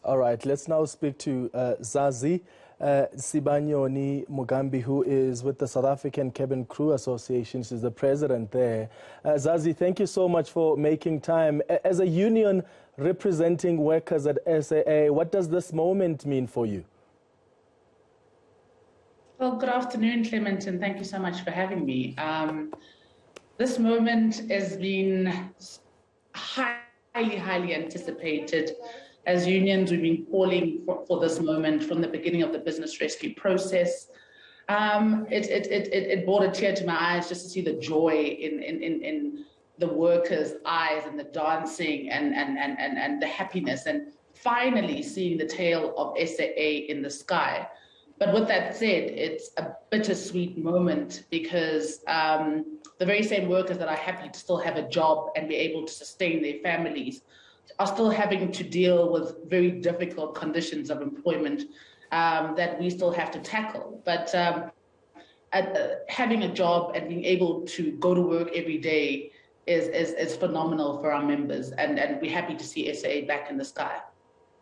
All right, let's now speak to Zazi Nsibanyoni-Mugambi, who is with the South African Cabin Crew Association. She's the president there. Zazi, thank you so much for making time. As a union representing workers at SAA, what does this moment mean for you? Well, good afternoon, Clement, and thank you so much for having me. This moment has been highly anticipated. As unions, we've been calling for this moment from the beginning of the business rescue process. It brought a tear to my eyes just to see the joy in the workers' eyes and the dancing and the happiness, and finally seeing the tail of SAA in the sky. But with that said, it's a bittersweet moment because the very same workers that are happy to still have a job and be able to sustain their families are still having to deal with very difficult conditions of employment that we still have to tackle. But having a job and being able to go to work every day is phenomenal for our members, and we're happy to see SAA back in the sky.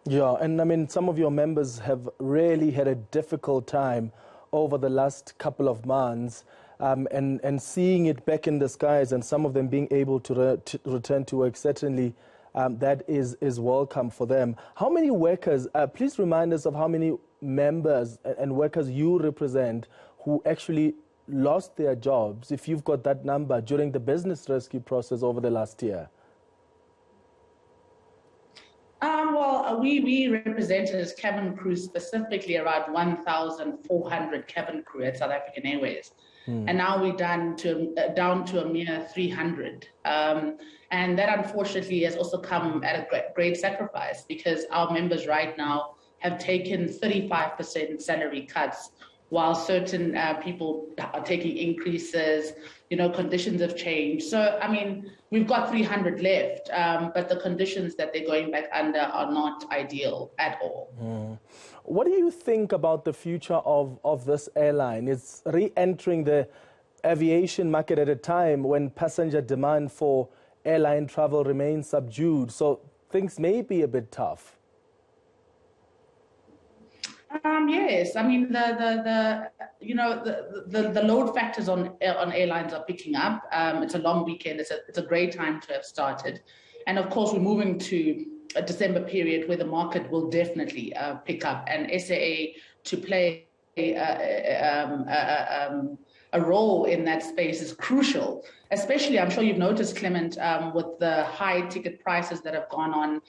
Yeah, and I mean, some of your members have really had a difficult time over the last couple of months, and seeing it back in the skies and some of them being able to return to work, certainly that is welcome for them. How many workers, please remind us of how many members and workers you represent who actually lost their jobs, if you've got that number, during the business rescue process over the last year? Well, we represented as cabin crew specifically around 1,400 cabin crew at South African Airways. And now we're down to a mere 300. And that unfortunately has also come at a great sacrifice, because our members right now have taken 35% salary cuts, while certain people are taking increases. You know, conditions have changed. So, I mean, we've got 300 left, but the conditions that they're going back under are not ideal at all. What do you think about the future of this airline? It's re-entering the aviation market at a time when passenger demand for airline travel remains subdued, so things may be a bit tough. Yes, I mean the load factors on airlines are picking up. It's a long weekend. It's a great time to have started, and of course we're moving to a December period where the market will definitely pick up, and SAA to play a role in that space is crucial. Especially, I'm sure you've noticed, Clement, with the high ticket prices that have gone on,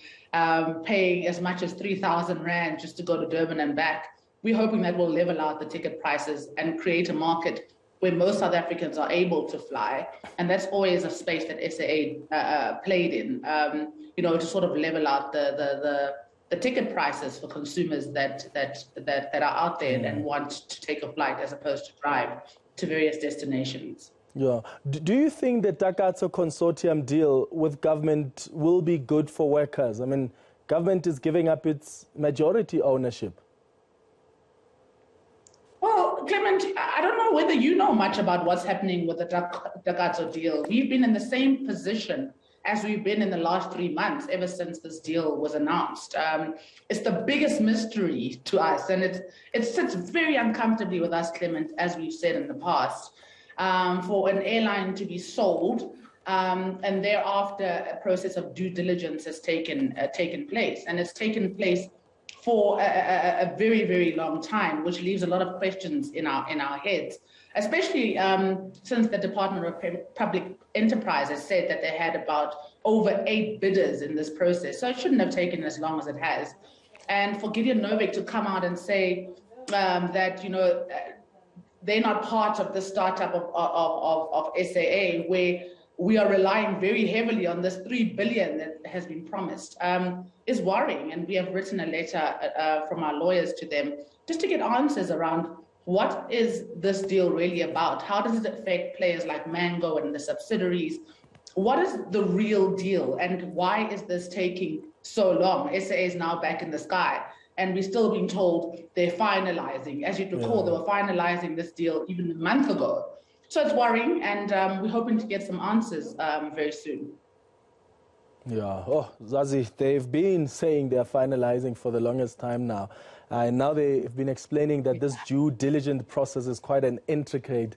paying as much as 3,000 Rand just to go to Durban and back. We're hoping that will level out the ticket prices and create a market where most South Africans are able to fly. And that's always a space that SAA played in, to sort of level out the ticket prices for consumers that are out there and want to take a flight as opposed to drive to various destinations. Yeah. Do you think the Takatso consortium deal with government will be good for workers? I mean, government is giving up its majority ownership. Well, Clement, I don't know whether you know much about what's happening with the Takatso deal. We've been in the same position as we've been in the last 3 months, ever since this deal was announced. It's the biggest mystery to us, and it sits very uncomfortably with us, Clement, as we've said in the past, for an airline to be sold, and thereafter a process of due diligence has taken place, and it's taken place for a very, very long time, which leaves a lot of questions in our heads, especially since the Department of Public Enterprise has said that they had about over 8 bidders in this process. So it shouldn't have taken as long as it has. And for Gideon Novik to come out and say that, they're not part of the startup of SAA, where we are relying very heavily on this 3 billion that has been promised, is worrying. And we have written a letter from our lawyers to them just to get answers around what is this deal really about? How does it affect players like Mango and the subsidiaries? What is the real deal, and why is this taking so long? SAA is now back in the sky, and we're still being told they're finalizing. As you recall, they were finalizing this deal even a month ago. So it's worrying, and we're hoping to get some answers very soon. Yeah. Oh, Zazi, they've been saying they're finalizing for the longest time now. And now they've been explaining that this due diligence process is quite an intricate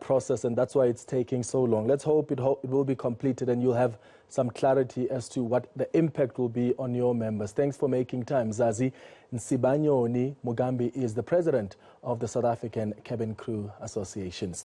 process, and that's why it's taking so long. Let's hope it will be completed and you'll have some clarity as to what the impact will be on your members. Thanks for making time. Zazi Nsibanyoni-Mugambi is the president of the South African Cabin Crew Association.